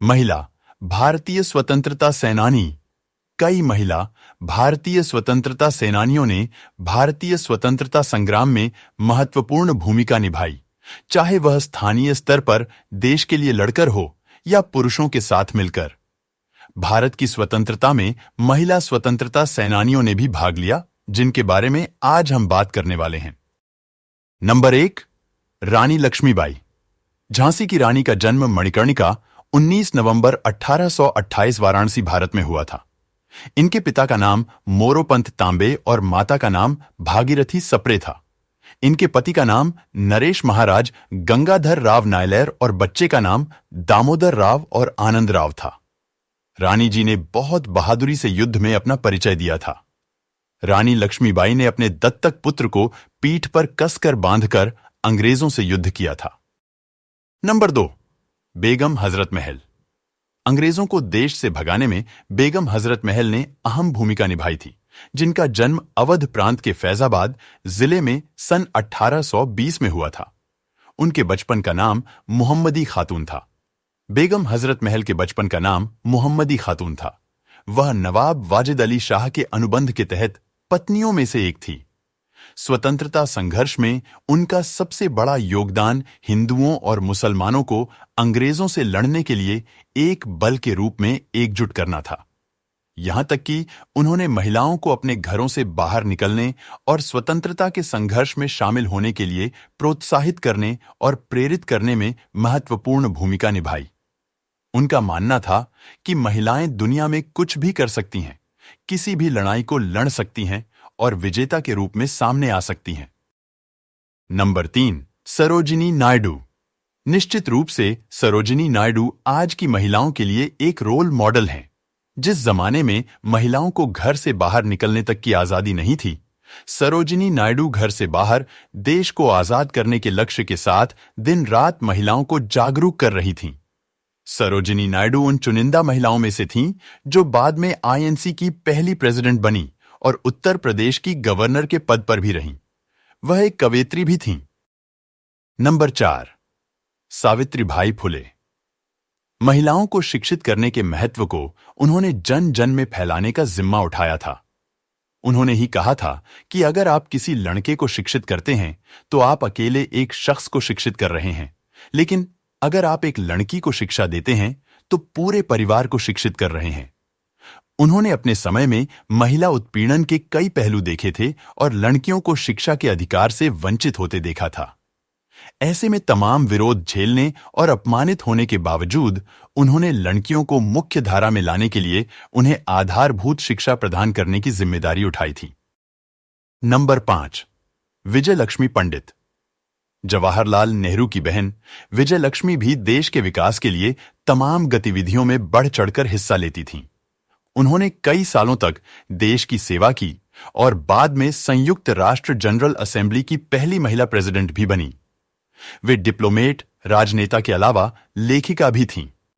महिला भारतीय स्वतंत्रता सेनानी। कई महिला भारतीय स्वतंत्रता सेनानियों ने भारतीय स्वतंत्रता संग्राम में महत्वपूर्ण भूमिका निभाई, चाहे वह स्थानीय स्तर पर देश के लिए लड़कर हो या पुरुषों के साथ मिलकर। भारत की स्वतंत्रता में महिला स्वतंत्रता सेनानियों ने भी भाग लिया, जिनके बारे में आज हम बात करने वाले हैं। नंबर 1, रानी लक्ष्मीबाई। झांसी की रानी का जन्म मणिकर्णिका 19 नवंबर 1828 वाराणसी, भारत में हुआ था। इनके पिता का नाम मोरोपंत तांबे और माता का नाम भागीरथी सप्रे था। इनके पति का नाम नरेश महाराज गंगाधर राव नायलैर और बच्चे का नाम दामोदर राव और आनंद राव था। रानी जी ने बहुत बहादुरी से युद्ध में अपना परिचय दिया था। रानी लक्ष्मीबाई ने अपने दत्तक पुत्र को पीठ पर कसकर बांधकर अंग्रेजों से युद्ध किया था। नंबर 2, बेगम हजरत महल। अंग्रेजों को देश से भगाने में बेगम हजरत महल ने अहम भूमिका निभाई थी, जिनका जन्म अवध प्रांत के फैजाबाद जिले में सन 1820 में हुआ था। उनके बचपन का नाम मुहम्मदी खातून था। बेगम हजरत महल के बचपन का नाम मुहम्मदी खातून था। वह नवाब वाजिद अली शाह के अनुबंध के तहत पत्नियों में से एक थी। स्वतंत्रता संघर्ष में उनका सबसे बड़ा योगदान हिंदुओं और मुसलमानों को अंग्रेजों से लड़ने के लिए एक बल के रूप में एकजुट करना था। यहां तक कि उन्होंने महिलाओं को अपने घरों से बाहर निकलने और स्वतंत्रता के संघर्ष में शामिल होने के लिए प्रोत्साहित करने और प्रेरित करने में महत्वपूर्ण भूमिका निभाई। उनका मानना था कि महिलाएं दुनिया में कुछ भी कर सकती हैं, किसी भी लड़ाई को लड़ सकती हैं और विजेता के रूप में सामने आ सकती हैं। नंबर 3, सरोजिनी नायडू। निश्चित रूप से सरोजिनी नायडू आज की महिलाओं के लिए एक रोल मॉडल हैं। जिस जमाने में महिलाओं को घर से बाहर निकलने तक की आजादी नहीं थी, सरोजिनी नायडू घर से बाहर देश को आजाद करने के लक्ष्य के साथ दिन रात महिलाओं को जागरूक कर रही थीं। सरोजिनी नायडू उन चुनिंदा महिलाओं में से थीं जो बाद में आईएनसी की पहली प्रेसिडेंट बनी और उत्तर प्रदेश की गवर्नर के पद पर भी रहीं। वह एक कवयित्री भी थीं। नंबर 4, सावित्रीबाई फुले। महिलाओं को शिक्षित करने के महत्व को उन्होंने जन जन में फैलाने का जिम्मा उठाया था। उन्होंने ही कहा था कि अगर आप किसी लड़के को शिक्षित करते हैं तो आप अकेले एक शख्स को शिक्षित कर रहे हैं, लेकिन अगर आप एक लड़की को शिक्षा देते हैं तो पूरे परिवार को शिक्षित कर रहे हैं। उन्होंने अपने समय में महिला उत्पीड़न के कई पहलू देखे थे और लड़कियों को शिक्षा के अधिकार से वंचित होते देखा था। ऐसे में तमाम विरोध झेलने और अपमानित होने के बावजूद उन्होंने लड़कियों को मुख्य धारा में लाने के लिए उन्हें आधारभूत शिक्षा प्रदान करने की जिम्मेदारी उठाई थी। नंबर 5, विजय लक्ष्मी पंडित। जवाहरलाल नेहरू की बहन विजय लक्ष्मी भी देश के विकास के लिए तमाम गतिविधियों में बढ़ चढ़कर हिस्सा लेती थीं। उन्होंने कई सालों तक देश की सेवा की और बाद में संयुक्त राष्ट्र जनरल असेंबली की पहली महिला प्रेसिडेंट भी बनी। वे डिप्लोमेट, राजनेता के अलावा लेखिका भी थीं।